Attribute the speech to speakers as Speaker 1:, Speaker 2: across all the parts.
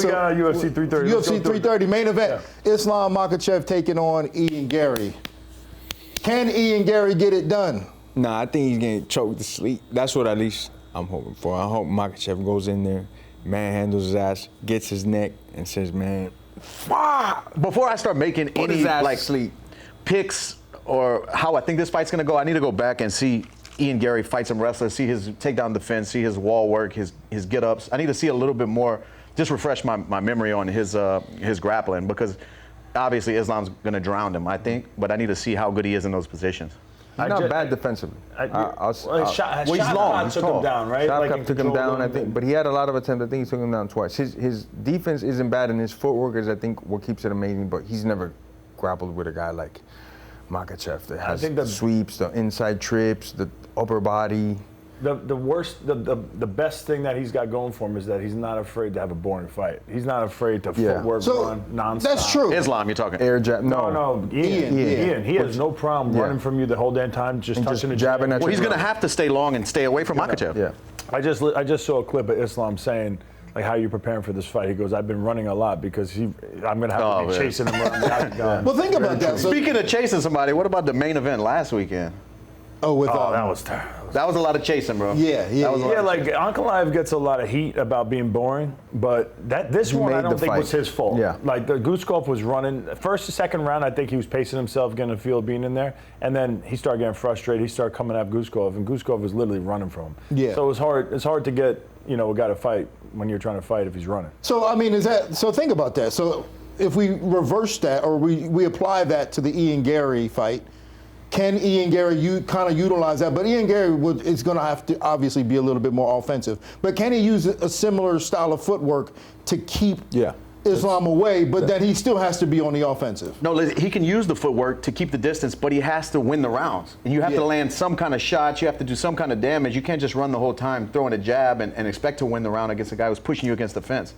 Speaker 1: we got on UFC 330?
Speaker 2: UFC 330 main event. Yeah. Islam Makhachev taking on Ian Garry. Can Ian Garry get it done?
Speaker 3: Nah, I think he's getting choked to sleep. That's what at least I'm hoping for. I hope Makhachev goes in there, manhandles his ass, gets his neck, and says, man,
Speaker 4: before I start making any like picks or how I think this fight's gonna go, I need to go back and see Ian Garry fight some wrestlers, see his takedown defense, see his wall work, his get-ups. I need to see a little bit more, just refresh my memory on his grappling, because obviously Islam's gonna drown him, I think, but I need to see how good he is in those positions.
Speaker 3: He's not bad defensively.
Speaker 4: He's long. He's
Speaker 1: took
Speaker 4: tall.
Speaker 1: him down, right?
Speaker 3: Like took him down, I think, but he had a lot of attempts. I think he took him down twice. His defense isn't bad, and his footwork is, I think, what keeps it amazing, but he's never grappled with a guy like Makhachev that has the sweeps, the inside trips, the upper body.
Speaker 1: The best thing that he's got going for him is that he's not afraid to have a boring fight. He's not afraid to footwork run nonstop.
Speaker 2: That's true.
Speaker 4: Islam, you're talking.
Speaker 3: Air jab.
Speaker 1: No. Ian. He has no problem running from you the whole damn time, just touching the
Speaker 3: jabbing at you.
Speaker 4: Well, he's gonna have to stay long and stay away from Makhachev.
Speaker 3: Yeah.
Speaker 1: I just saw a clip of Islam saying, like, how are you preparing for this fight? He goes, I've been running a lot because I'm going to have to be chasing him around the octagon.
Speaker 2: Well, think about that.
Speaker 4: Speaking of chasing somebody, what about the main event last weekend?
Speaker 2: That
Speaker 1: was terrible.
Speaker 4: That was a lot of chasing, bro.
Speaker 2: Yeah.
Speaker 1: Like Ankalaev gets a lot of heat about being boring, but this one I don't think was his fault.
Speaker 3: Yeah.
Speaker 1: Like the Guskov was running first, second round. I think he was pacing himself, getting a feel of being in there, and then he started getting frustrated. He started coming at Guskov, and Guskov was literally running from him.
Speaker 2: Yeah.
Speaker 1: So it was hard. It's hard to get a guy to fight when you're trying to fight if he's running.
Speaker 2: So I mean, so think about that. So if we reverse that, or we apply that to the Ian Garry fight, can Ian Garry kind of utilize that? But Ian Garry is going to have to obviously be a little bit more offensive. But can he use a similar style of footwork to keep Islam away, but then he still has to be on the offensive?
Speaker 4: No, he can use the footwork to keep the distance, but he has to win the rounds. And you have to land some kind of shots. You have to do some kind of damage. You can't just run the whole time throwing a jab and expect to win the round against a guy who's pushing you against the fence.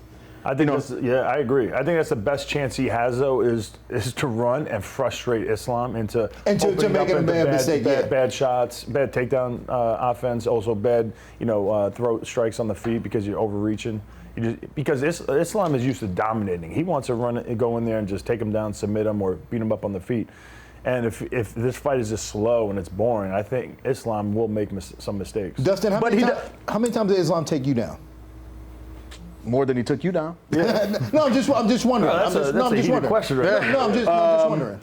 Speaker 1: I think I agree. I think that's the best chance he has, though, is to run and frustrate Islam into
Speaker 2: making a bad mistake,
Speaker 1: bad shots, bad takedown offense, also bad throw strikes on the feet because you're overreaching. Because Islam is used to dominating. He wants to run and go in there and just take him down, submit him, or beat him up on the feet. And if this fight is just slow and it's boring, I think Islam will make some mistakes.
Speaker 2: Dustin, how many times did Islam take you down?
Speaker 4: More than he took you down.
Speaker 2: Yeah. I'm just wondering.
Speaker 1: That's a heated question, right?
Speaker 2: I'm just wondering.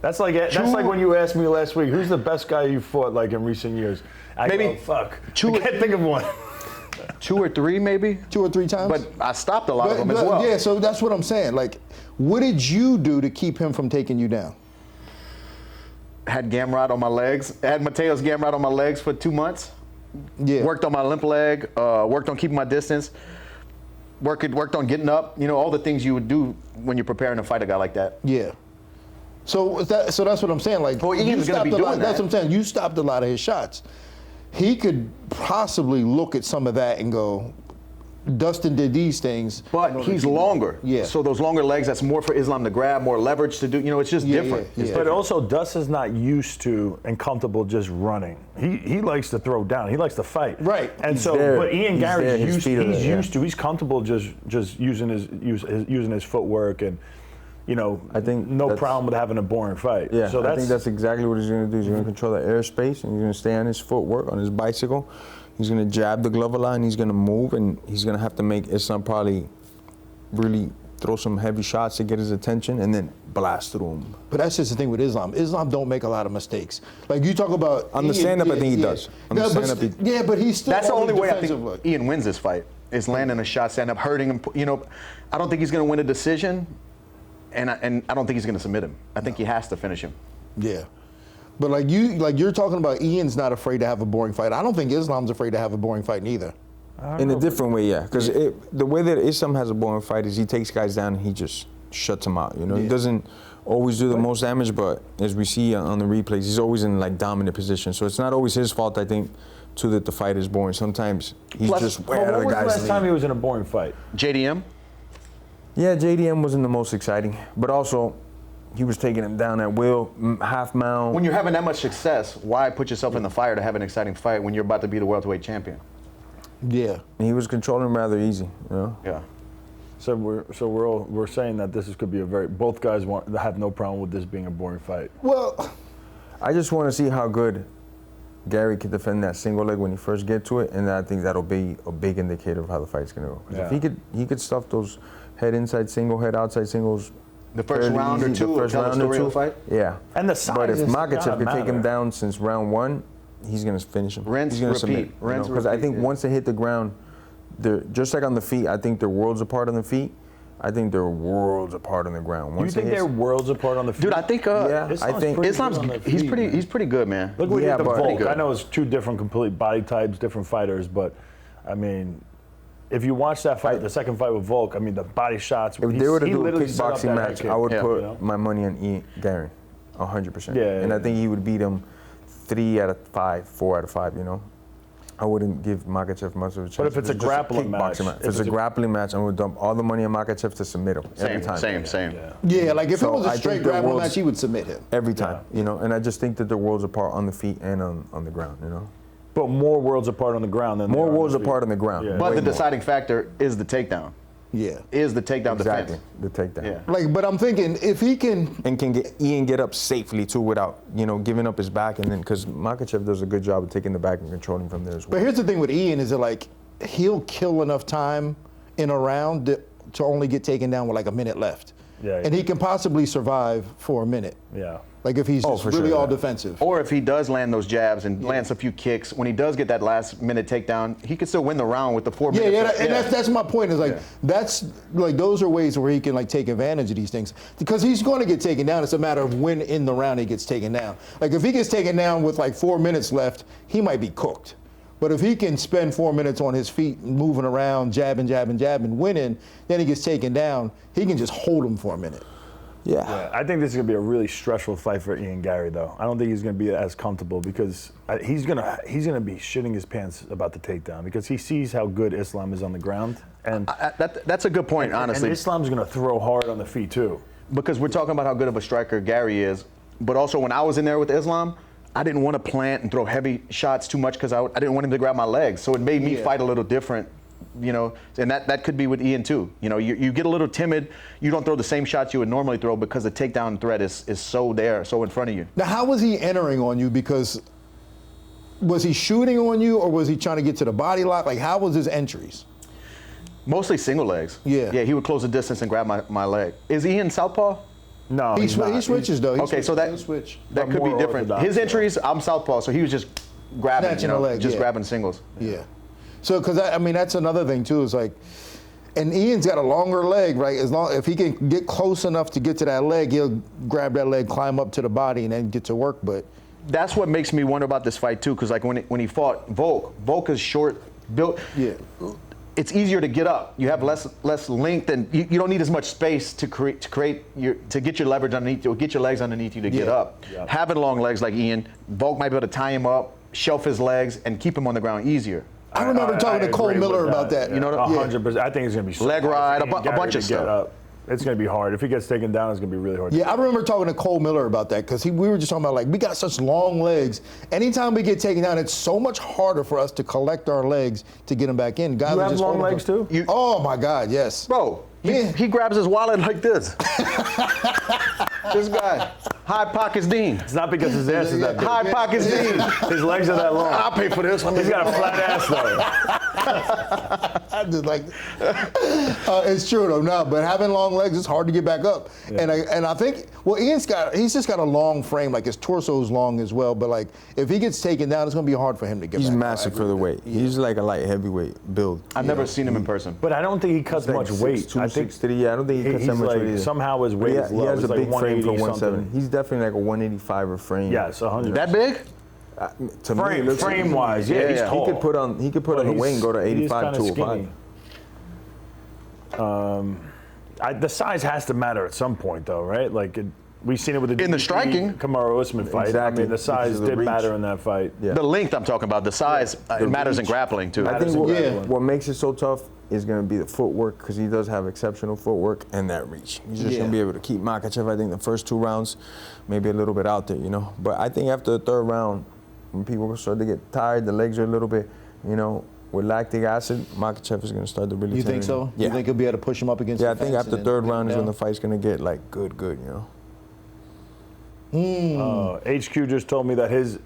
Speaker 1: That's like when you asked me last week, who's the best guy you fought like in recent years? I can't think of one.
Speaker 4: 2 or 3 maybe.
Speaker 2: 2 or 3 times.
Speaker 4: But I stopped a lot of them as well.
Speaker 2: Yeah, so that's what I'm saying. Like, what did you do to keep him from taking you down?
Speaker 4: Had Gamrot on my legs. Had Mateo's Gamrot on my legs for 2 months.
Speaker 2: Yeah.
Speaker 4: Worked on my limp leg. Worked on keeping my distance. Worked on getting up. All the things you would do when you're preparing to fight a guy like that.
Speaker 2: Yeah. So that's what I'm saying. Like,
Speaker 4: well, Ian's going to be doing that.
Speaker 2: That's what I'm saying. You stopped a lot of his shots. He could possibly look at some of that and go, Dustin did these things.
Speaker 4: But he's longer.
Speaker 2: Yeah.
Speaker 4: So those longer legs, that's more for Islam to grab, more leverage to do. It's just different.
Speaker 2: Yeah.
Speaker 1: But also, Dustin's not used to and comfortable just running. He likes to throw down. He likes to fight.
Speaker 2: Right.
Speaker 1: And but Ian Garry's used to. He's comfortable just using his footwork and.
Speaker 3: I think
Speaker 1: no problem with having a boring fight.
Speaker 3: Yeah, so I think that's exactly what he's going to do. He's going to control the airspace, and he's going to stay on his footwork, on his bicycle. He's going to jab the glove a lot, and he's going to move, and he's going to have to make Islam probably really throw some heavy shots to get his attention, and then blast through him.
Speaker 2: But that's just the thing with Islam. Islam don't make a lot of mistakes. Like you talk about
Speaker 3: on the stand-up, I think he does. On the stand-up,
Speaker 2: but he's still.
Speaker 4: That's the only way I think Ian wins this fight is landing a shot, stand up, hurting him. I don't think he's going to win a decision. And I don't think he's going to submit him. I think he has to finish him.
Speaker 2: Yeah, but you're talking about Ian's not afraid to have a boring fight. I don't think Islam's afraid to have a boring fight neither.
Speaker 3: In a different way, yeah. Because the way that Islam has a boring fight is he takes guys down and he just shuts them out. He doesn't always do the most damage, but as we see on the replays, he's always in dominant position. So it's not always his fault, I think, too, that the fight is boring. Sometimes he's just where other guys.
Speaker 1: When was the last time he was in a boring fight?
Speaker 4: JDM.
Speaker 3: Yeah, JDM wasn't the most exciting, but also he was taking him down at will, half mount.
Speaker 4: When you're having that much success, why put yourself in the fire to have an exciting fight when you're about to be the welterweight champion?
Speaker 2: Yeah.
Speaker 3: And he was controlling him rather easy,
Speaker 4: Yeah.
Speaker 1: So we're saying that could be both guys have no problem with this being a boring fight.
Speaker 2: Well,
Speaker 3: I just want to see how good Gary can defend that single leg when he first get to it, and I think that'll be a big indicator of how the fight's gonna go. 'Cause if he could stuff those head inside single, head outside singles.
Speaker 4: The first round or two,
Speaker 3: the first round or two, fight. Yeah.
Speaker 1: And the size.
Speaker 3: But if
Speaker 1: is
Speaker 3: Makhachev can take him
Speaker 1: matter.
Speaker 3: down since round 1, he's gonna finish him.
Speaker 4: Rinse,
Speaker 3: he's gonna
Speaker 4: repeat.
Speaker 3: submit. Because I think once they hit the ground, they're just like on the feet. I think they're worlds apart on the feet. I think they're worlds apart on the ground.
Speaker 1: You think they're worlds apart on the feet?
Speaker 4: Dude, I think
Speaker 3: I think
Speaker 4: Islam's he's pretty good, man.
Speaker 1: Look what he did to
Speaker 3: but-
Speaker 1: Volk. I know it's two different complete body types, different fighters, but I mean, if you watch that fight, the second fight with Volk, I mean, the body shots.
Speaker 3: If they were to
Speaker 1: he
Speaker 3: do a
Speaker 1: literally set up
Speaker 3: kickboxing
Speaker 1: that
Speaker 3: match,
Speaker 1: head
Speaker 3: I would
Speaker 1: kick,
Speaker 3: put
Speaker 1: you know?
Speaker 3: my money on Ian Garry, 100%.
Speaker 1: Yeah,
Speaker 3: and
Speaker 1: yeah.
Speaker 3: I think he would beat him 3 out of 5, 4 out of 5. You know, I wouldn't give Makhachev much of a chance.
Speaker 1: But if it's a
Speaker 3: just
Speaker 1: grappling match,
Speaker 3: kickboxing if it's a grappling match, I'm gonna dump all the money on Makhachev to submit him every time.
Speaker 4: Same.
Speaker 2: yeah, like if
Speaker 3: So
Speaker 2: it was
Speaker 3: I
Speaker 2: a
Speaker 3: think
Speaker 2: straight
Speaker 3: the
Speaker 2: grappling
Speaker 3: world's-
Speaker 2: match, he would submit him.
Speaker 3: Every time, you know, and I just think that they're worlds apart on the feet and on the ground, you know.
Speaker 1: But more worlds apart on the ground than
Speaker 3: More
Speaker 1: they are on
Speaker 3: worlds
Speaker 1: the feet.
Speaker 3: apart on the ground.
Speaker 1: Yeah.
Speaker 4: But
Speaker 3: Way
Speaker 4: the
Speaker 3: more.
Speaker 4: deciding factor is the takedown.
Speaker 2: Yeah.
Speaker 4: Is the takedown
Speaker 3: Exactly,
Speaker 4: defense.
Speaker 3: the takedown.
Speaker 4: Yeah.
Speaker 2: Like, but I'm thinking if he can.
Speaker 3: And can Ian get up safely too without, giving up his back, and then because Makhachev does a good job of taking the back and controlling from there as well.
Speaker 2: But here's the thing with Ian is that like he'll kill enough time in a round to only get taken down with like a minute left.
Speaker 1: Yeah.
Speaker 2: And he can possibly survive for a minute.
Speaker 1: Yeah.
Speaker 2: Like if he's
Speaker 3: Oh,
Speaker 2: just
Speaker 3: for
Speaker 2: really
Speaker 3: sure,
Speaker 2: all
Speaker 3: yeah.
Speaker 2: defensive.
Speaker 4: Or if he does land those jabs and lands a few kicks, when he does get that last minute takedown, he can still win the round with the 4
Speaker 2: Yeah,
Speaker 4: minutes.
Speaker 2: and that's my point. Is like that's like those are ways where he can like take advantage of these things because he's going to get taken down. It's a matter of when in the round he gets taken down. Like if he gets taken down with like 4 minutes left, he might be cooked. But if he can spend 4 minutes on his feet, moving around, jabbing, winning, then he gets taken down. He can just hold him for a minute.
Speaker 3: Yeah.
Speaker 1: I think this is going to be a really stressful fight for Ian Garry, though. I don't think he's going to be as comfortable because he's going to be shitting his pants about the takedown because he sees how good Islam is on the ground. And
Speaker 4: That's a good point, honestly.
Speaker 1: And Islam's going to throw hard on the feet, too.
Speaker 4: Because we're talking about how good of a striker Gary is, but also when I was in there with Islam, I didn't want to plant and throw heavy shots too much because I didn't want him to grab my legs. So it made me fight a little different, and that could be with Ian too. You get a little timid, you don't throw the same shots you would normally throw because the takedown threat is so in front of you.
Speaker 2: Now, how was he entering on you? Because was he shooting on you or was he trying to get to the body lock? Like, how was his entries?
Speaker 4: Mostly single legs.
Speaker 2: Yeah.
Speaker 4: Yeah, he would close the distance and grab my leg. Is Ian southpaw?
Speaker 1: No,
Speaker 2: He
Speaker 1: he's not.
Speaker 2: switches, though.
Speaker 4: Okay, so
Speaker 2: he'll switch.
Speaker 4: that
Speaker 1: But
Speaker 4: could be
Speaker 1: more
Speaker 4: different.
Speaker 1: orthodox,
Speaker 4: His
Speaker 1: yeah.
Speaker 4: entries, I'm southpaw, so he was just grabbing,
Speaker 2: Snatching a leg, yeah.
Speaker 4: grabbing singles.
Speaker 2: Yeah. So, because I mean, that's another thing too. Is like, and Ian's got a longer leg, right? If he can get close enough to get to that leg, he'll grab that leg, climb up to the body, and then get to work. But
Speaker 4: That's what makes me wonder about this fight too, because like when he fought Volk is short, built.
Speaker 2: yeah,
Speaker 4: It's easier to get up. You have less length, and you don't need as much space to get your leverage underneath you, or get your legs underneath you to get
Speaker 2: Yeah.
Speaker 4: up.
Speaker 1: Yeah.
Speaker 4: Having long legs like Ian, Volk might be able to tie him up, shelf his legs, and keep him on the ground easier.
Speaker 2: I remember talking to Cole
Speaker 1: agree
Speaker 2: Miller
Speaker 1: with
Speaker 2: about that.
Speaker 1: Yeah.
Speaker 2: You know,
Speaker 1: 100%. I think it's going to be so
Speaker 4: Leg
Speaker 1: hard
Speaker 4: ride,
Speaker 1: for
Speaker 4: a
Speaker 1: Ian Garry
Speaker 4: bunch of
Speaker 1: to get
Speaker 4: stuff.
Speaker 1: up. It's going to be hard. If he gets taken down, it's going to be really hard.
Speaker 2: Yeah, I remember talking to Cole Miller about that because we were just talking about like we got such long legs. Anytime we get taken down, it's so much harder for us to collect our legs to get them back in. Guys
Speaker 1: You
Speaker 2: are
Speaker 1: have
Speaker 2: just
Speaker 1: long
Speaker 2: holding
Speaker 1: legs
Speaker 2: them.
Speaker 1: too?
Speaker 2: Oh my God, yes.
Speaker 4: Bro,
Speaker 2: Yeah.
Speaker 4: he grabs his wallet like this. This guy, high pockets Dean.
Speaker 1: It's not because his ass is that big.
Speaker 4: High pockets Dean.
Speaker 1: His legs are that long.
Speaker 4: I'll pay for this.
Speaker 1: He's got a flat ass though.
Speaker 2: I just like it's true though. No, but having long legs, it's hard to get back up.
Speaker 1: Yeah.
Speaker 2: And I think he's just got a long frame. Like his torso's long as well. But like if he gets taken down, it's gonna be hard for him to get.
Speaker 3: He's
Speaker 2: back
Speaker 3: massive
Speaker 2: up.
Speaker 3: for the weight. He's like a light heavyweight build.
Speaker 4: I've never seen him in person.
Speaker 1: But I don't think he cuts
Speaker 3: Like
Speaker 1: much weight.
Speaker 3: 6'2",
Speaker 1: I think
Speaker 3: 6'3", yeah, I don't think he cuts
Speaker 1: he's
Speaker 3: that much
Speaker 1: like,
Speaker 3: weight either.
Speaker 1: somehow his
Speaker 3: But
Speaker 1: weight
Speaker 3: he,
Speaker 1: is
Speaker 3: he
Speaker 1: low.
Speaker 3: has
Speaker 1: He's
Speaker 3: a
Speaker 1: like
Speaker 3: big frame for
Speaker 1: 180
Speaker 3: 170.
Speaker 1: something.
Speaker 3: He's definitely like a 185 frame.
Speaker 1: Yes, 100.
Speaker 4: That big?
Speaker 3: To me, it looks like
Speaker 1: Frame wise, yeah, he's
Speaker 4: yeah.
Speaker 1: tall.
Speaker 3: He could put on the
Speaker 1: But
Speaker 3: weight and go to
Speaker 1: he's
Speaker 3: 85,
Speaker 1: kinda
Speaker 3: 205.
Speaker 1: skinny. The size has to matter at some point, though, right? Like we've seen it with the
Speaker 4: In the striking.
Speaker 1: Kamaru Usman fight.
Speaker 3: Exactly.
Speaker 1: I mean, the size
Speaker 3: Because of the
Speaker 1: did
Speaker 3: reach.
Speaker 1: matter in that fight.
Speaker 3: Yeah.
Speaker 4: The length I'm talking about, the size, it matters in
Speaker 3: reach.
Speaker 4: grappling too.
Speaker 3: I
Speaker 1: Matters
Speaker 3: think
Speaker 1: in
Speaker 3: what,
Speaker 1: grappling.
Speaker 3: what makes it so tough is going to be the footwork because he does have exceptional footwork and that reach. He's just going to be able to keep Makhachev, I think, the first 2 rounds, maybe a little bit out there, But I think after the 3rd round, when people start to get tired, the legs are a little bit, with lactic acid, Makhachev is going to start to really.
Speaker 2: You think so?
Speaker 3: Yeah.
Speaker 2: You think he'll be able to push him up against?
Speaker 3: Yeah,
Speaker 2: the
Speaker 3: I think
Speaker 2: fence
Speaker 3: after
Speaker 2: and
Speaker 3: third
Speaker 2: then
Speaker 3: round is when
Speaker 2: down?
Speaker 3: the fight's going to get like good, you know.
Speaker 1: HQ just told me that his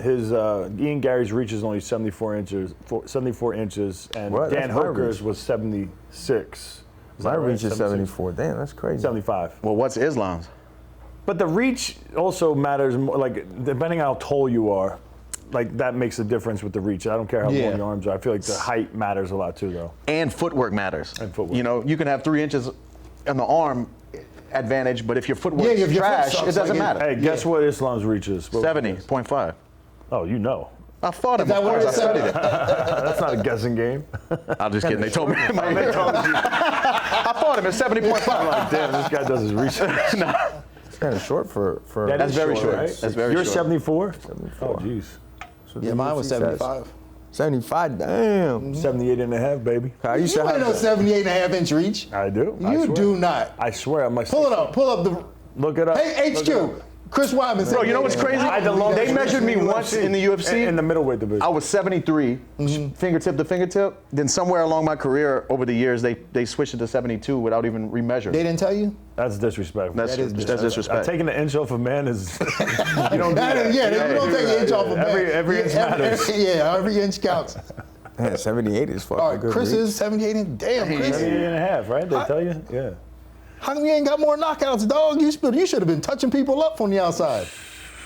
Speaker 1: Ian Garry's reach is only 74 inches, and
Speaker 3: What?
Speaker 1: Dan
Speaker 3: That's my
Speaker 1: Hooker's
Speaker 3: reach.
Speaker 1: was 76. Is
Speaker 3: My
Speaker 1: that right?
Speaker 3: reach is 74. Damn, that's crazy.
Speaker 1: 75.
Speaker 4: Well, what's Islam's?
Speaker 1: But the reach also matters more, like depending on how tall you are, like that makes a difference with the reach. I don't care how
Speaker 2: Yeah.
Speaker 1: long your arms are. I feel like the height matters a lot too, though.
Speaker 4: And footwork matters.
Speaker 1: And footwork.
Speaker 4: You know, you can have 3 inches on the arm advantage, but if your footwork
Speaker 2: if
Speaker 4: is
Speaker 2: your foot
Speaker 4: trash,
Speaker 2: sucks,
Speaker 4: it doesn't
Speaker 2: like
Speaker 4: matter.
Speaker 1: Hey, guess what Islam's reach is? What was it?
Speaker 4: 70.5.
Speaker 1: Oh, you know.
Speaker 4: I fought him.
Speaker 2: that
Speaker 4: Of
Speaker 2: what
Speaker 4: course, I
Speaker 2: it said?
Speaker 4: studied it.
Speaker 1: That's not a guessing game.
Speaker 4: I'm just kidding. They told me.
Speaker 1: They told you.
Speaker 4: I fought him at 70.5.
Speaker 1: I'm like, damn, this guy does his research.
Speaker 3: It's kind of short for.
Speaker 1: That
Speaker 4: That's
Speaker 1: is
Speaker 4: very short.
Speaker 1: right?
Speaker 4: That's very
Speaker 1: You're
Speaker 4: short.
Speaker 1: 74?
Speaker 3: 74.
Speaker 1: Oh, jeez.
Speaker 3: So
Speaker 2: Yeah,
Speaker 3: the
Speaker 2: mine was
Speaker 3: UFC says
Speaker 2: 75.
Speaker 3: 75. Damn.
Speaker 1: 78 and a half, baby.
Speaker 3: I used
Speaker 2: You
Speaker 3: to
Speaker 2: ain't
Speaker 3: have
Speaker 2: no
Speaker 3: that.
Speaker 2: 78.5-inch reach.
Speaker 1: I do. I
Speaker 2: You
Speaker 1: swear.
Speaker 2: do not.
Speaker 1: I swear. I'm like,
Speaker 2: Pull it up. Pull up the.
Speaker 1: Look it up.
Speaker 2: Hey,
Speaker 1: Look it up.
Speaker 2: HQ. Chris Weidman.
Speaker 4: Bro, you know what's crazy? They measured me once in the UFC.
Speaker 1: In the middleweight division.
Speaker 4: I was 73, fingertip to fingertip. Then somewhere along my career, over the years, they switched it to 72 without even remeasuring.
Speaker 2: They didn't tell you?
Speaker 1: That's disrespectful.
Speaker 4: That's
Speaker 2: is
Speaker 4: disrespect.
Speaker 1: Taking an inch off a man is. You don't do that.
Speaker 2: Yeah, you don't take an inch off a man.
Speaker 1: Every inch matters.
Speaker 2: Every inch counts.
Speaker 3: Man, 78 is fucking
Speaker 2: All right,
Speaker 3: good.
Speaker 2: Chris
Speaker 3: reach.
Speaker 2: is 78. Damn, Chris.
Speaker 1: 78 and a half, right? They tell you? Yeah.
Speaker 2: How come you ain't got more knockouts, dog? You should have been touching people up from the outside.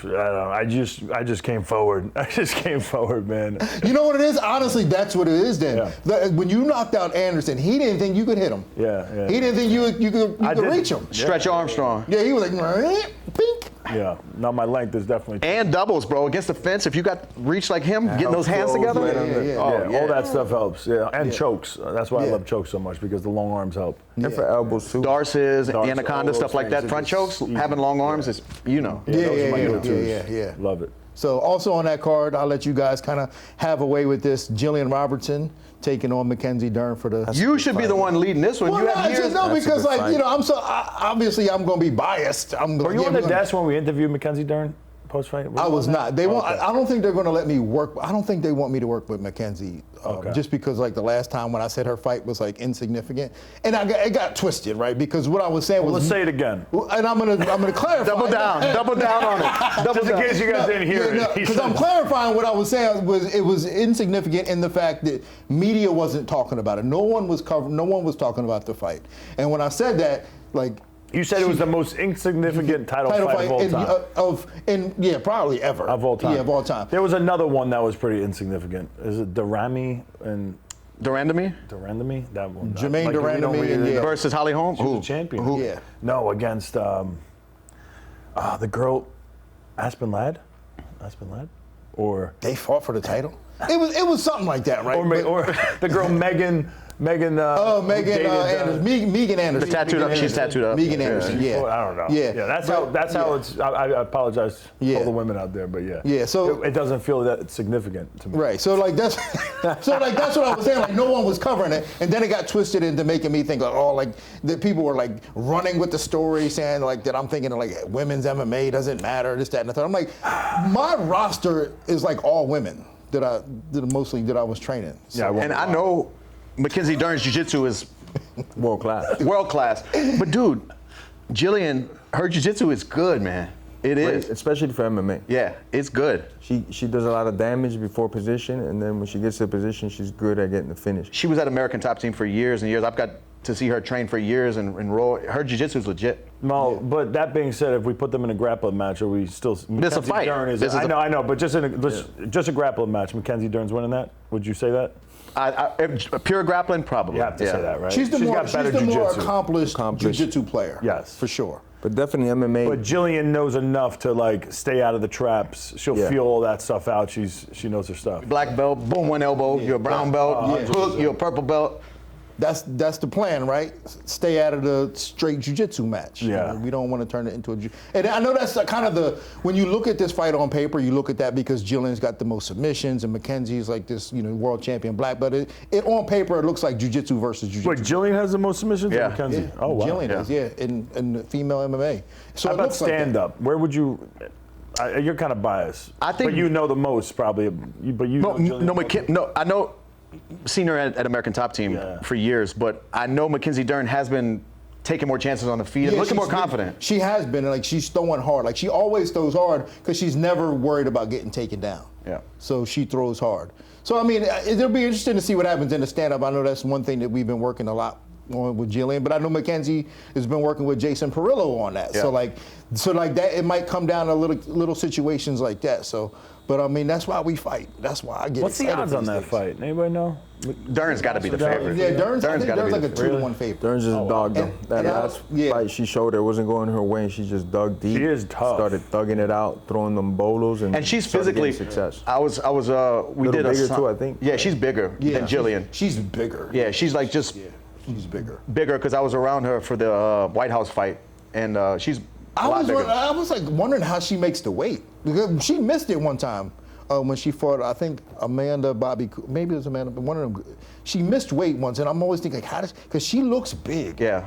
Speaker 1: I don't know. I just came forward. I just came forward, man.
Speaker 2: You know what it is? Honestly, that's what it is then.
Speaker 1: Yeah.
Speaker 2: When you knocked out Anderson, he didn't think you could hit him.
Speaker 1: Yeah.
Speaker 2: He didn't think you could
Speaker 1: did.
Speaker 2: reach him.
Speaker 4: Stretch Armstrong.
Speaker 2: Yeah, he was like, pink.
Speaker 1: Yeah. Now my length is definitely.
Speaker 4: And doubles, bro. Against the fence, if you got reach like him, getting those hands
Speaker 3: close,
Speaker 4: together.
Speaker 3: right
Speaker 2: Yeah.
Speaker 1: All that stuff helps. Yeah. And chokes. That's why I love chokes so much because the long arms help.
Speaker 3: And for elbows too.
Speaker 4: Darces,
Speaker 1: Darts,
Speaker 4: anaconda,
Speaker 1: all
Speaker 4: stuff
Speaker 1: those
Speaker 4: like that.
Speaker 1: things,
Speaker 4: Front
Speaker 1: it's
Speaker 4: chokes,
Speaker 1: easy.
Speaker 4: having long arms is, you know.
Speaker 1: Yeah, those are my
Speaker 2: yeah,
Speaker 1: go-tos.
Speaker 2: yeah.
Speaker 1: Love it.
Speaker 2: So also on that card, I'll let you guys kind of have a way with this. Gillian Robertson taking on Mackenzie Dern for the.
Speaker 4: You should be the one leading this one.
Speaker 2: Well,
Speaker 4: You
Speaker 2: no,
Speaker 4: have
Speaker 2: I
Speaker 4: years.
Speaker 2: just know
Speaker 3: That's a
Speaker 2: because,
Speaker 3: good
Speaker 2: like,
Speaker 3: fight.
Speaker 2: you know, obviously I'm going to be biased.
Speaker 1: Were you on the desk when we interviewed Mackenzie Dern post-fight?
Speaker 2: I was not. They won't.
Speaker 1: Okay.
Speaker 2: I don't think they're going to let me work. I don't think they want me to work with Mackenzie, just because like the last time when I said her fight was like insignificant, and it got twisted, right? Because what I was saying was.
Speaker 1: Let's say it again.
Speaker 2: And I'm gonna clarify.
Speaker 4: Double down on it.
Speaker 1: Just in case you guys didn't hear it.
Speaker 2: Because I'm clarifying what I was saying was it was insignificant in the fact that media wasn't talking about it. No one was talking about the fight. And when I said that, like.
Speaker 1: You said it was the most insignificant title fight of all time.
Speaker 2: Probably ever.
Speaker 1: Of all time.
Speaker 2: Yeah, of all time.
Speaker 1: There was another one that was pretty insignificant. Is it Durami and
Speaker 4: Durandamy
Speaker 1: Durandamy? That one.
Speaker 2: Jermaine
Speaker 1: Like, we don't
Speaker 2: Durandamy
Speaker 1: really
Speaker 2: and
Speaker 1: know.
Speaker 4: versus Holly Holm.
Speaker 1: She was a champion.
Speaker 4: Who?
Speaker 2: Yeah.
Speaker 1: No, against the girl, Aspen Ladd? Or
Speaker 2: They fought for the title. It was something like that, right?
Speaker 1: or the girl Megan. Megan
Speaker 2: Megan Anderson.
Speaker 4: She's tattooed up.
Speaker 2: Megan Anderson. Yeah.
Speaker 1: Well, I don't know.
Speaker 2: Yeah.
Speaker 1: That's how it's. I apologize to all the women out there, but yeah.
Speaker 2: Yeah, so-
Speaker 1: it doesn't feel that significant to me.
Speaker 2: Right. So like that's that's what I was saying. Like no one was covering it, and then it got twisted into making me think like that people were like running with the story, saying like that I'm thinking like women's MMA doesn't matter, this, that, and the third. I'm like, my roster is like all women that I was training. So,
Speaker 1: Yeah,
Speaker 4: And I know Mackenzie Dern's jiu-jitsu is
Speaker 3: World class.
Speaker 4: world class. But dude, Gillian, her jiu-jitsu is good, man. It is.
Speaker 3: Especially for MMA.
Speaker 4: Yeah, it's good.
Speaker 3: She does a lot of damage before position, and then when she gets to position, she's good at getting the finish.
Speaker 4: She was at American Top Team for years and years. I've got to see her train for years and roll. Her jiu-jitsu is legit.
Speaker 1: No, but that being said, if we put them in a grappling match, are we still?
Speaker 4: This a fight.
Speaker 1: I know, but just a grappling match. Mackenzie Dern's winning that. Would you say that?
Speaker 4: Pure grappling, probably.
Speaker 1: You have to say that, right?
Speaker 2: she's the more
Speaker 1: jiu-jitsu.
Speaker 2: accomplished jiu-jitsu player.
Speaker 1: Yes,
Speaker 2: for sure.
Speaker 3: But definitely MMA.
Speaker 1: But Gillian knows enough to like stay out of the traps. She'll feel all that stuff out. She knows her stuff.
Speaker 4: Black belt, boom, one elbow. You're a brown belt. Hook, you're a purple belt.
Speaker 2: That's the plan, right? Stay out of the straight jiu-jitsu match.
Speaker 1: Yeah.
Speaker 2: We don't want to turn it into and I know that's kind of when you look at this fight on paper, you look at that because Gillian's got the most submissions and Mackenzie's like this, world champion black, but it on paper it looks like jiu-jitsu versus jiu-jitsu.
Speaker 1: Wait, Gillian has the most submissions?
Speaker 4: Yeah.
Speaker 1: Or Mackenzie?
Speaker 2: Yeah.
Speaker 1: Oh wow.
Speaker 2: Gillian is, in female MMA. So
Speaker 1: How
Speaker 2: it
Speaker 1: about
Speaker 2: looks like that.
Speaker 1: stand-up? Where would you? You're kind of biased.
Speaker 4: I think-
Speaker 1: But you know the most probably. But you know Gillian.
Speaker 4: I know seen her at American Top Team for years, but I know Mackenzie Dern has been taking more chances on the feet and looking more confident.
Speaker 2: She has been, like, she's throwing hard. Like, she always throws hard because she's never worried about getting taken down.
Speaker 4: Yeah.
Speaker 2: So she throws hard. So, I mean, it'll be interesting to see what happens in the stand-up. I know that's one thing that we've been working a lot on with Gillian, but I know Mackenzie has been working with Jason Perillo on that.
Speaker 4: Yeah.
Speaker 2: So like that, it might come down to little situations like that. So, but I mean, that's why we fight. That's why I get
Speaker 1: What's the
Speaker 2: excited
Speaker 1: odds
Speaker 2: for
Speaker 1: on
Speaker 2: these
Speaker 1: that
Speaker 2: things.
Speaker 1: fight? Anybody know?
Speaker 4: Dern's got to be the favorite.
Speaker 2: Yeah, Dern's
Speaker 4: gotta be
Speaker 2: like
Speaker 4: the
Speaker 2: a 2-1 favorite.
Speaker 3: Dern's just dogged them. That
Speaker 2: and
Speaker 3: last fight she showed her wasn't going her way, and she just dug deep.
Speaker 1: She is tough.
Speaker 3: Started thugging it out, throwing them bolos, and
Speaker 4: And she's
Speaker 3: started getting
Speaker 4: physically.
Speaker 3: success.
Speaker 4: We did
Speaker 3: bigger too, I think.
Speaker 4: Yeah, she's bigger than Gillian.
Speaker 2: She's bigger.
Speaker 4: Yeah, she's like just
Speaker 2: She's bigger.
Speaker 4: bigger because I was around her for the White House fight, and she's a lot bigger.
Speaker 2: I was like wondering how she makes the weight, because she missed it one time when she fought, I think maybe it was Amanda, but one of them. She missed weight once, and I'm always thinking, like, because she looks big.
Speaker 4: Yeah.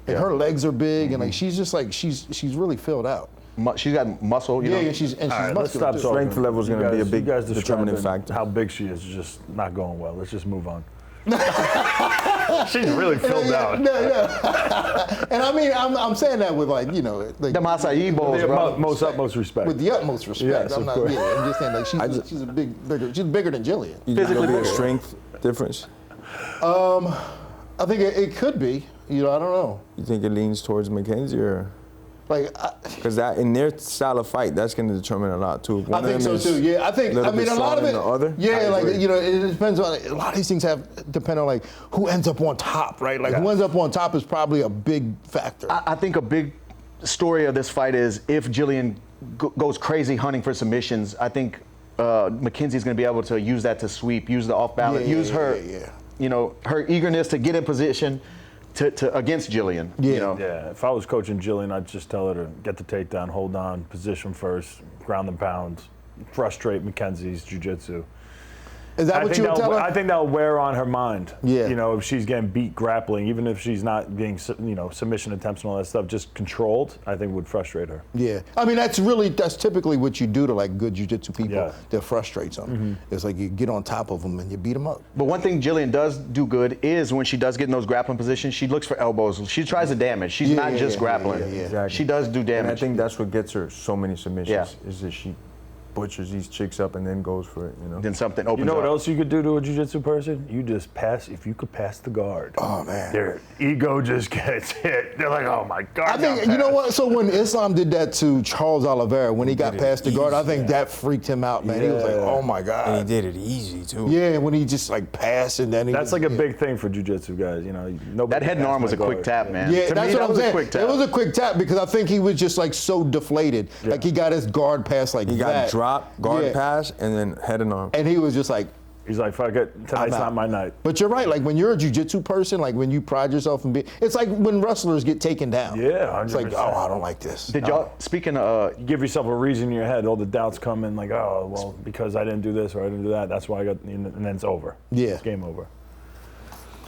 Speaker 2: And her legs are big, and like she's just like she's really filled out.
Speaker 4: She's got muscle, you know.
Speaker 2: Yeah, she's
Speaker 1: All right, let's
Speaker 2: muscular
Speaker 1: stop
Speaker 2: too.
Speaker 1: talking.
Speaker 3: Strength level is going to be a big
Speaker 1: you guys
Speaker 3: determining
Speaker 1: describing
Speaker 3: factor.
Speaker 1: How big she is just not going well. Let's just move on. She's really filled out.
Speaker 2: And I mean, I'm saying that with like, like
Speaker 4: The acai bowls,
Speaker 1: Yeah,
Speaker 4: bro.
Speaker 1: most utmost respect.
Speaker 2: with the utmost respect.
Speaker 1: Yes,
Speaker 2: I'm
Speaker 1: of
Speaker 2: not.
Speaker 1: course.
Speaker 2: Yeah, I'm just saying like she's bigger. She's bigger than Gillian.
Speaker 3: You think there'll be a
Speaker 4: bigger.
Speaker 3: strength difference?
Speaker 2: I think it could be. I don't know.
Speaker 3: You think it leans towards Mackenzie, or
Speaker 2: Like,
Speaker 3: because that in their style of fight, that's going to determine a lot too.
Speaker 2: I think so too. Yeah, I think. I mean, a lot of it.
Speaker 3: The other?
Speaker 2: Yeah,
Speaker 3: I
Speaker 2: like
Speaker 3: agree.
Speaker 2: it depends on a lot of these things depend on like who ends up on top, right? Like who ends up on top is probably a big factor.
Speaker 4: I think a big story of this fight is if Gillian goes crazy hunting for submissions, I think Mackenzie's going to be able to use that to sweep, use the off balance, use her, her eagerness to get in position to against Gillian.
Speaker 2: Yeah.
Speaker 1: Yeah, if I was coaching Gillian, I'd just tell her to get the takedown, hold on, position first, ground and pound, frustrate Mackenzie's jiu-jitsu.
Speaker 2: Is that what you would tell her?
Speaker 1: I think that'll wear on her mind.
Speaker 2: Yeah.
Speaker 1: If she's getting beat grappling, even if she's not being, submission attempts and all that stuff, just controlled, I think would frustrate her.
Speaker 2: Yeah, I mean that's typically what you do to like good jiu-jitsu people that frustrates them. It's like you get on top of them and you beat them up.
Speaker 4: But one thing Gillian does do good is when she does get in those grappling positions, she looks for elbows. She tries to damage. She's not just grappling.
Speaker 3: Exactly.
Speaker 4: She does do
Speaker 3: And I
Speaker 4: damage.
Speaker 3: think that's what gets her so many submissions.
Speaker 4: Yeah.
Speaker 3: Is that she butchers these chicks up and then goes for it.
Speaker 4: Then something opens
Speaker 1: You know what
Speaker 4: up.
Speaker 1: else you could do to a jiu-jitsu person? You just pass, if you could pass the guard.
Speaker 2: Oh man.
Speaker 1: Their ego just gets hit. They're like, oh my God.
Speaker 2: I think you know what. So when Islam did that to Charles Oliveira, when he got past the guard, I think that freaked him out, man. He was like, "Oh my God!"
Speaker 3: And he did it easy too.
Speaker 2: Yeah, when he just like passed and then he.
Speaker 1: That's like a big thing for jiu-jitsu guys.
Speaker 4: That head and arm was a quick tap, man.
Speaker 2: Yeah,
Speaker 1: To
Speaker 2: that's
Speaker 1: me,
Speaker 2: what
Speaker 1: that
Speaker 2: I'm
Speaker 1: was a
Speaker 2: saying.
Speaker 1: quick tap.
Speaker 2: It was a quick tap because I think he was just like so deflated. Like he got his guard pass like
Speaker 3: He
Speaker 2: that.
Speaker 3: got dropped, guard pass, and then head and arm.
Speaker 2: and he was just like.
Speaker 1: He's like, fuck it, tonight's
Speaker 2: I'm out.
Speaker 1: not my night.
Speaker 2: But you're right. Like when you're a jiu-jitsu person, like when you pride yourself and it's like when wrestlers get taken down.
Speaker 1: Yeah, 100%.
Speaker 2: It's like, oh, I don't like this.
Speaker 4: Did y'all, speaking of,
Speaker 1: You give yourself a reason in your head, all the doubts come in, like, oh, well, because I didn't do this or I didn't do that, that's why I got, and then it's over.
Speaker 2: Yeah.
Speaker 1: It's game over.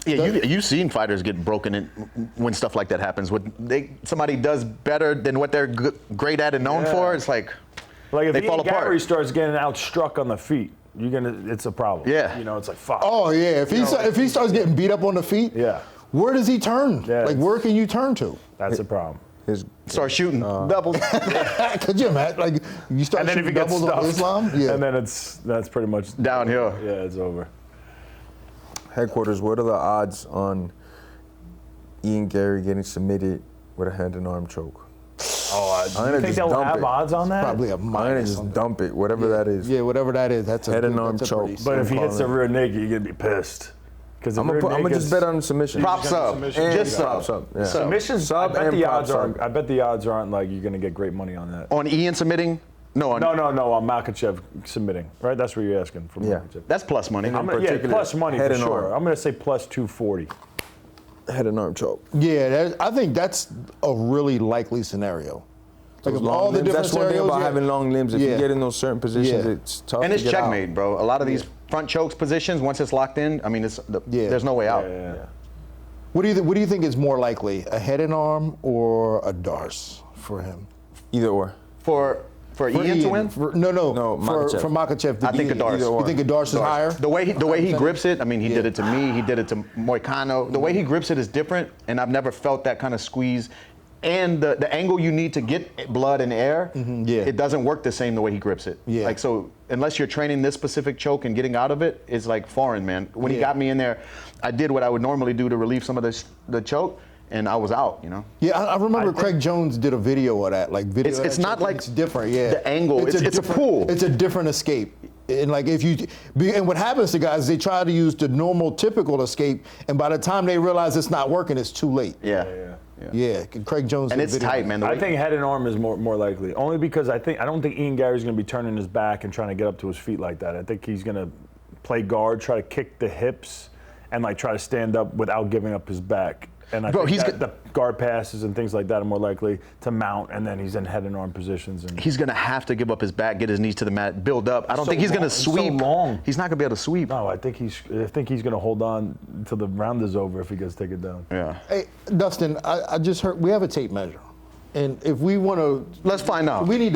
Speaker 4: you've seen fighters get broken in when stuff like that happens. When somebody does better than what they're great at and known for, it's like
Speaker 1: Like if
Speaker 4: they
Speaker 1: Ian
Speaker 4: fall apart.
Speaker 1: Garry starts getting outstruck on the feet, it's a problem.
Speaker 4: Yeah.
Speaker 1: It's like, fuck.
Speaker 2: Oh yeah, if he starts getting beat up on the feet,
Speaker 1: Yeah.
Speaker 2: where does he turn?
Speaker 1: Yeah,
Speaker 2: Like where can you turn to?
Speaker 1: That's a problem.
Speaker 3: His
Speaker 4: Start shooting doubles.
Speaker 2: Could you imagine? Like you start
Speaker 1: And then if
Speaker 2: shooting
Speaker 1: he gets
Speaker 2: doubles on
Speaker 1: stuffed,
Speaker 2: Islam, yeah.
Speaker 1: and then that's pretty much
Speaker 4: Downhill.
Speaker 1: Yeah, it's over.
Speaker 3: headquarters. What are the odds on Ian Garry getting submitted with a head and arm choke?
Speaker 1: Oh,
Speaker 3: I'm
Speaker 1: you
Speaker 3: gonna
Speaker 1: think
Speaker 3: just
Speaker 1: they'll
Speaker 3: dump
Speaker 1: have
Speaker 3: it.
Speaker 1: odds on that?
Speaker 2: Probably a
Speaker 3: I'm gonna
Speaker 2: minus.
Speaker 3: just dump it, whatever that is.
Speaker 2: Yeah, whatever that is. That's a
Speaker 3: Head and
Speaker 2: good-
Speaker 3: arm
Speaker 2: that's a pretty
Speaker 3: choke.
Speaker 1: But if he
Speaker 2: simple
Speaker 1: hits the
Speaker 2: call.
Speaker 1: rear naked, you're gonna be pissed. Because
Speaker 3: I'm gonna just bet on submission.
Speaker 4: Props up.
Speaker 1: Submission.
Speaker 4: Just
Speaker 3: props
Speaker 4: sub.
Speaker 3: up. Yeah.
Speaker 4: Sub.
Speaker 1: Submissions,
Speaker 3: Sub
Speaker 1: I bet
Speaker 3: and
Speaker 1: the
Speaker 3: props
Speaker 1: odds aren't.
Speaker 3: up.
Speaker 1: I bet the odds aren't like you're gonna get great money on that.
Speaker 4: On Ian submitting? No, on
Speaker 1: No, on Makhachev submitting, right? That's what you're asking for.
Speaker 3: Yeah.
Speaker 1: Makhachev.
Speaker 4: That's plus money.
Speaker 1: Plus money
Speaker 3: head
Speaker 1: for
Speaker 3: and
Speaker 1: sure.
Speaker 3: arm.
Speaker 1: I'm gonna say plus 240.
Speaker 3: Head and arm choke.
Speaker 2: Yeah, I think that's a really likely scenario. Like
Speaker 3: Those
Speaker 2: of
Speaker 3: long
Speaker 2: all the
Speaker 3: limbs,
Speaker 2: different
Speaker 3: that's one thing
Speaker 2: scenarios,
Speaker 3: about having long limbs. If
Speaker 2: Yeah.
Speaker 3: you get in those certain positions,
Speaker 2: Yeah.
Speaker 3: it's tough
Speaker 4: And
Speaker 3: to
Speaker 4: it's
Speaker 3: get
Speaker 4: checkmate,
Speaker 3: out.
Speaker 4: bro. A lot of these front chokes positions, once it's locked in, I mean, there's no way out.
Speaker 1: Yeah.
Speaker 2: What do you think is more likely, a head and arm or a Darce for him?
Speaker 3: Either or.
Speaker 4: For For Ian to win?
Speaker 3: No, Makhachev.
Speaker 2: For Makhachev to
Speaker 4: I think
Speaker 2: beat
Speaker 4: Kadars.
Speaker 2: You think Kadars is higher?
Speaker 4: The way he grips it, I mean, he did it to me, he did it to Moicano. The way he grips it is different, and I've never felt that kind of squeeze. And the angle you need to get blood and air, it doesn't work the same the way he grips it.
Speaker 2: Yeah.
Speaker 4: Like, so unless you're training this specific choke and getting out of it, it's like foreign, man. When he got me in there, I did what I would normally do to relieve some of the choke, and I was out, you know?
Speaker 2: Yeah, I remember Craig Jones did a video of that, like video.
Speaker 4: It's not like
Speaker 2: it's different, yeah.
Speaker 4: The angle, it's a pull.
Speaker 2: It's a different escape. And like and what happens to guys is they try to use the normal, typical escape, and by the time they realize it's not working, it's too late. Yeah, Craig Jones.
Speaker 4: And it's tight, man.
Speaker 1: I think head and arm is more likely, only because I don't think Ian Garry's going to be turning his back and trying to get up to his feet like that. I think he's going to play guard, try to kick the hips, and like try to stand up without giving up his back. And I think that the guard passes and things like that are more likely to mount, and then he's in head and arm positions. And
Speaker 4: he's going to have to give up his back, get his knees to the mat, build up. I don't think he's going to sweep.
Speaker 1: So long.
Speaker 4: He's not going to be able to sweep.
Speaker 1: No, I think he's going to hold on until the round is over if he gets taken down.
Speaker 4: Yeah.
Speaker 2: Hey, Dustin, I just heard we have a tape measure, and if we want to,
Speaker 4: let's find out.
Speaker 2: We need to